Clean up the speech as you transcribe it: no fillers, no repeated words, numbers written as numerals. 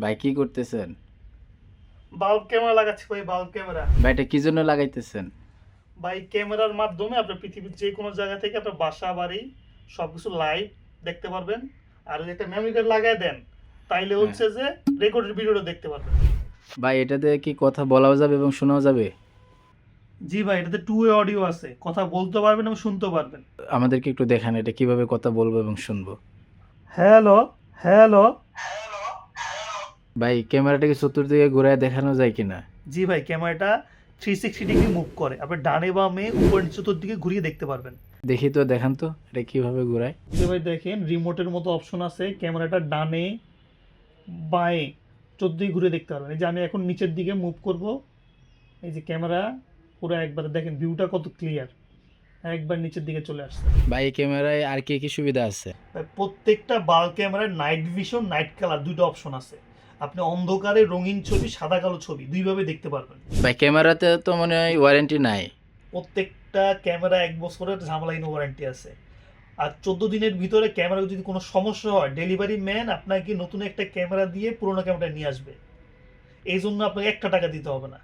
ভাই কি করতেছেন? বাল্ব ক্যামেরা লাগাচ্ছি ভাই, বাল্ব ক্যামেরা। ভাই এটা কি জন্য লাগাইতেছেন? ভাই ক্যামেরার মাধ্যমে আপনার পৃথিবীর যে কোনো জায়গা থেকে আপনার বাসা বাড়ি সবকিছু লাইভ দেখতে পারবেন। আর যদি একটা মেমরি কার্ড লাগায় দেন তাইলে হ্যাঁ। হচ্ছে যে রেকর্ডেড ভিডিওটা দেখতে পারবেন। ভাই এটাতে কি কথা বলাও যাবে এবং শোনাও যাবে? জি ভাই, এটাতে টু ওয়ে অডিও আছে, কথা বলতে পারবেন এবং শুনতে পারবেন। আমাদেরকে একটু দেখান এটা কিভাবে কথা বলবো এবং শুনবো। Hello, hello. ভাই ক্যামেরাটাকে চতুর্দিকে ঘুরায় দেখানো যায় কিনা? জি ভাই, ক্যামেরাটা 360 ডিগ্রি মুভ করে, আপনি ডানে বামে উপর নিচে চতুর্দিকে ঘুরিয়ে দেখতে পারবেন। দেখি তো, দেখান তো এটা কিভাবে ঘুরায়। জি ভাই, দেখেন রিমোটের মতো অপশন আছে, ক্যামেরাটা ডানে বাঁয়ে 14 ঘুরে দেখতে পারবেন। এই যে আমি এখন নিচের দিকে মুভ করব, এই যে ক্যামেরা পুরো একবার দেখেন ভিউটা কত ক্লিয়ার, একবার নিচের দিকে চলে আসছে। ভাই এই ক্যামেরায় আর কি কি সুবিধা আছে? ভাই, প্রত্যেকটা বাল্ব ক্যামেরায় নাইট ভিশন, নাইট কালার দুটো অপশন আছে। আপনি অন্ধকারে রঙিন ছবি, সাদা কালো ছবি দুইভাবে দেখতে পারবেন। ভাই ক্যামেরাতে তো মনে হয় ওয়ারেন্টি নাই। প্রত্যেকটা ক্যামেরা 1 বছরের ঝামেলাহীন ওয়ারেন্টি আছে। আর 14 দিনের ভিতরে ক্যামেরা যদি কোনো সমস্যা হয়, ডেলিভারি ম্যান আপনাকে নতুন একটা ক্যামেরা দিয়ে পুরোনো ক্যামেরাটা নিয়ে আসবে। এই জন্য আপনাকে একটা টাকা দিতে হবে না।